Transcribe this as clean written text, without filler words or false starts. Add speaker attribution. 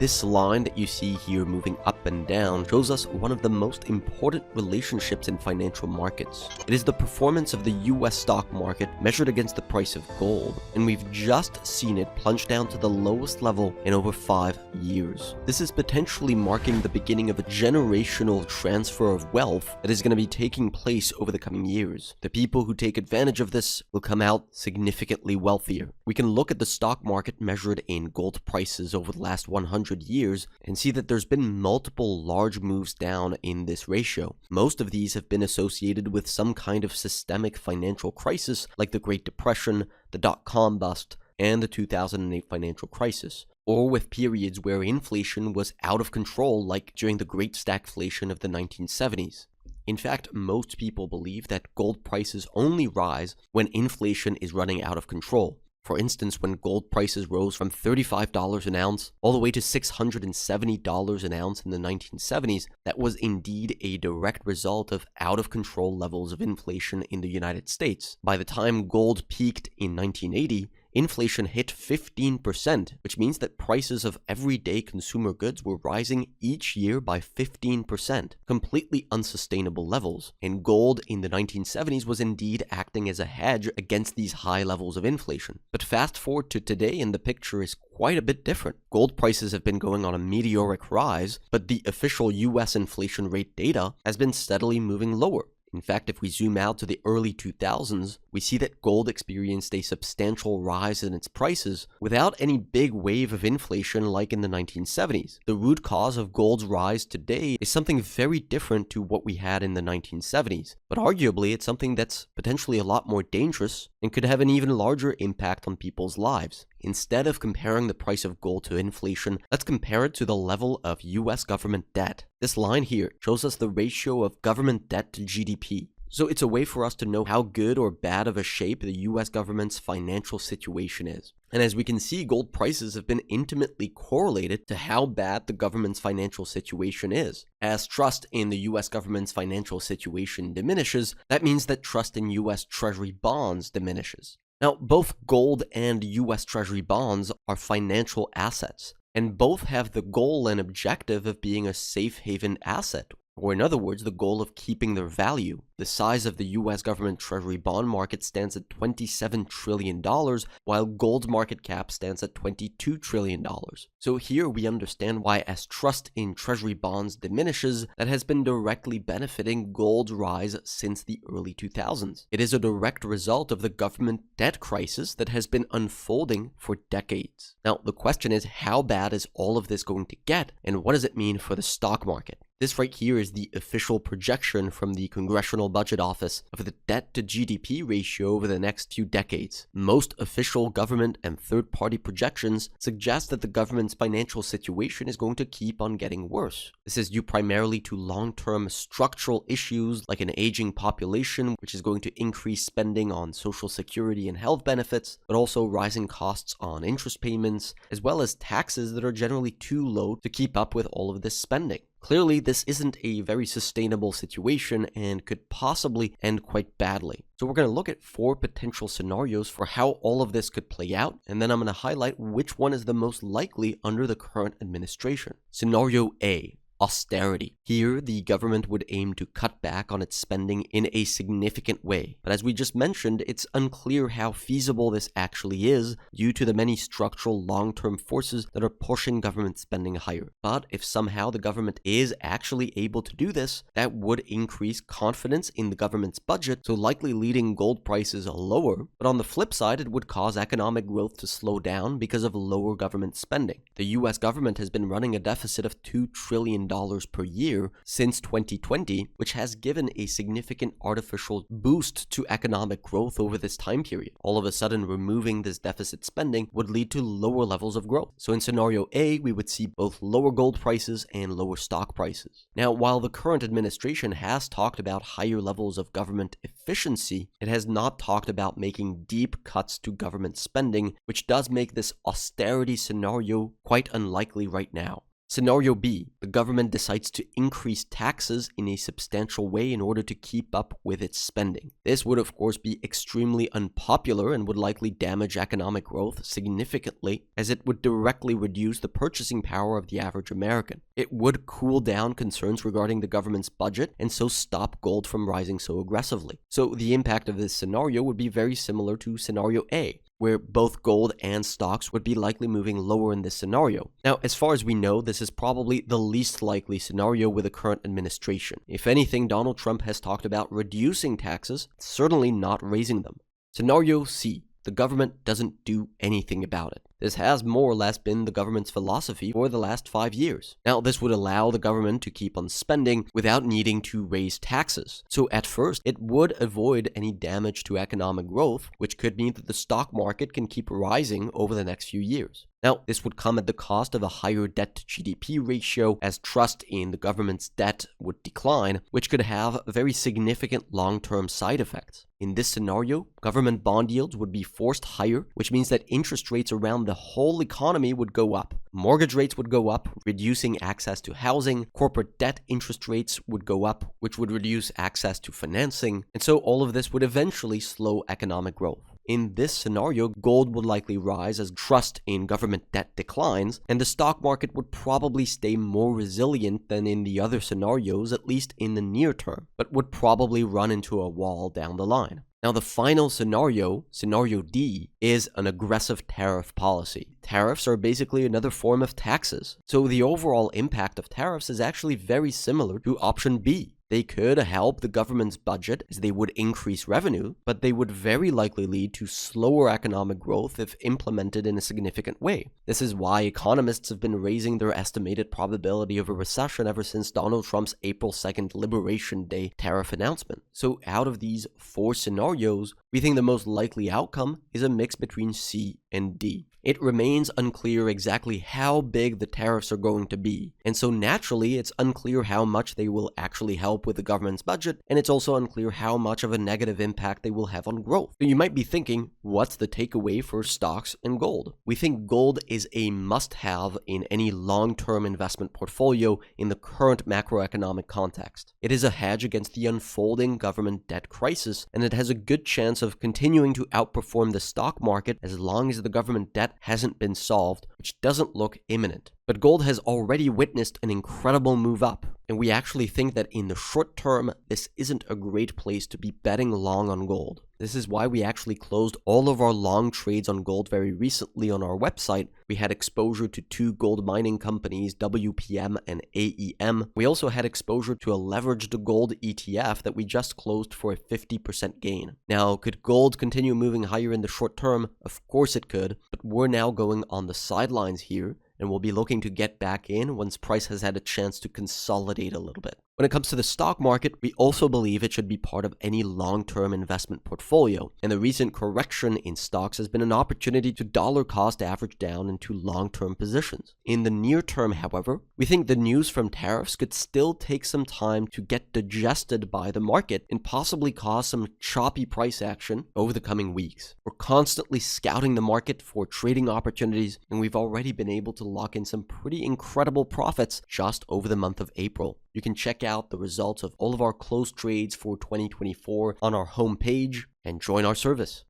Speaker 1: This line that you see here moving up and down shows us one of the most important relationships in financial markets. It is the performance of the US stock market measured against the price of gold, and we've just seen it plunge down to the lowest level in over 5 years. This is potentially marking the beginning of a generational transfer of wealth that is going to be taking place over the coming years. The people who take advantage of this will come out significantly wealthier. We can look at the stock market measured in gold prices over the last 100 years and see that there's been multiple large moves down in this ratio. Most of these have been associated with some kind of systemic financial crisis like the Great Depression, the dot-com bust, and the 2008 financial crisis, or with periods where inflation was out of control like during the Great Stagflation of the 1970s. In fact, most people believe that gold prices only rise when inflation is running out of control. For instance, when gold prices rose from $35 an ounce all the way to $670 an ounce in the 1970s, that was indeed a direct result of out-of-control levels of inflation in the United States. By the time gold peaked in 1980, inflation hit 15%, which means that prices of everyday consumer goods were rising each year by 15%, completely unsustainable levels. And gold in the 1970s was indeed acting as a hedge against these high levels of inflation. But fast forward to today and the picture is quite a bit different. Gold prices have been going on a meteoric rise, but the official US inflation rate data has been steadily moving lower. In fact, if we zoom out to the early 2000s, we see that gold experienced a substantial rise in its prices without any big wave of inflation like in the 1970s. The root cause of gold's rise today is something very different to what we had in the 1970s, but arguably it's something that's potentially a lot more dangerous and could have an even larger impact on people's lives. Instead of comparing the price of gold to inflation, let's compare it to the level of US government debt. This line here shows us the ratio of government debt to GDP. So it's a way for us to know how good or bad of a shape the US government's financial situation is. And as we can see, gold prices have been intimately correlated to how bad the government's financial situation is. As trust in the US government's financial situation diminishes, that means that trust in US Treasury bonds diminishes. Now, both gold and US Treasury bonds are financial assets, and both have the goal and objective of being a safe haven asset, or in other words, the goal of keeping their value. The size of the US government Treasury bond market stands at $27 trillion, while gold's market cap stands at $22 trillion. So here we understand why, as trust in Treasury bonds diminishes, that has been directly benefiting gold's rise since the early 2000s. It is a direct result of the government debt crisis that has been unfolding for decades. Now, the question is, how bad is all of this going to get, and what does it mean for the stock market? This right here is the official projection from the Congressional Budget Office of the debt to GDP ratio over the next few decades. Most official government and third-party projections suggest that the government's financial situation is going to keep on getting worse. This is due primarily to long-term structural issues like an aging population, which is going to increase spending on social security and health benefits, but also rising costs on interest payments, as well as taxes that are generally too low to keep up with all of this spending. Clearly, this isn't a very sustainable situation and could possibly end quite badly. So we're going to look at 4 potential scenarios for how all of this could play out, and then I'm going to highlight which one is the most likely under the current administration. Scenario A. Austerity. Here, the government would aim to cut back on its spending in a significant way. But as we just mentioned, it's unclear how feasible this actually is due to the many structural long-term forces that are pushing government spending higher. But if somehow the government is actually able to do this, that would increase confidence in the government's budget, so likely leading gold prices lower. But on the flip side, it would cause economic growth to slow down because of lower government spending. The US government has been running a deficit of $2 trillion per year since 2020, which has given a significant artificial boost to economic growth over this time period. All of a sudden, removing this deficit spending would lead to lower levels of growth. So in scenario A, we would see both lower gold prices and lower stock prices. Now, while the current administration has talked about higher levels of government efficiency, it has not talked about making deep cuts to government spending, which does make this austerity scenario quite unlikely right now. Scenario B, the government decides to increase taxes in a substantial way in order to keep up with its spending. This would of course be extremely unpopular and would likely damage economic growth significantly, as it would directly reduce the purchasing power of the average American. It would cool down concerns regarding the government's budget and so stop gold from rising so aggressively. So the impact of this scenario would be very similar to scenario A, where both gold and stocks would be likely moving lower in this scenario. Now, as far as we know, this is probably the least likely scenario with the current administration. If anything, Donald Trump has talked about reducing taxes, certainly not raising them. Scenario C, the government doesn't do anything about it. This has more or less been the government's philosophy for the last 5 years. Now, this would allow the government to keep on spending without needing to raise taxes. So at first, it would avoid any damage to economic growth, which could mean that the stock market can keep rising over the next few years. Now, this would come at the cost of a higher debt to GDP ratio, as trust in the government's debt would decline, which could have very significant long-term side effects. In this scenario, government bond yields would be forced higher, which means that interest rates around the whole economy would go up. Mortgage rates would go up, reducing access to housing. Corporate debt interest rates would go up, which would reduce access to financing. And so all of this would eventually slow economic growth. In this scenario, gold would likely rise as trust in government debt declines, and the stock market would probably stay more resilient than in the other scenarios, at least in the near term, but would probably run into a wall down the line. Now, the final scenario, scenario D, is an aggressive tariff policy. Tariffs are basically another form of taxes, so the overall impact of tariffs is actually very similar to option B. They could help the government's budget as they would increase revenue, but they would very likely lead to slower economic growth if implemented in a significant way. This is why economists have been raising their estimated probability of a recession ever since Donald Trump's April 2nd Liberation Day tariff announcement. So out of these 4 scenarios, we think the most likely outcome is a mix between C and D. It remains unclear exactly how big the tariffs are going to be, and so naturally it's unclear how much they will actually help with the government's budget, and it's also unclear how much of a negative impact they will have on growth. So you might be thinking, what's the takeaway for stocks and gold? We think gold is a must-have in any long-term investment portfolio in the current macroeconomic context. It is a hedge against the unfolding government debt crisis, and it has a good chance of continuing to outperform the stock market as long as the government debt hasn't been solved, which doesn't look imminent. But gold has already witnessed an incredible move up, and we actually think that in the short term, this isn't a great place to be betting long on gold. This is why we actually closed all of our long trades on gold very recently on our website. We had exposure to 2 gold mining companies, WPM and AEM. We also had exposure to a leveraged gold ETF that we just closed for a 50% gain. Now, could gold continue moving higher in the short term? Of course it could, but we're now going on the sidelines here, and we'll be looking to get back in once price has had a chance to consolidate a little bit. When it comes to the stock market, we also believe it should be part of any long-term investment portfolio, and the recent correction in stocks has been an opportunity to dollar cost average down into long-term positions. In the near term, however, we think the news from tariffs could still take some time to get digested by the market and possibly cause some choppy price action over the coming weeks. We're constantly scouting the market for trading opportunities, and we've already been able to lock in some pretty incredible profits just over the month of April. You can check out the results of all of our closed trades for 2024 on our homepage and join our service.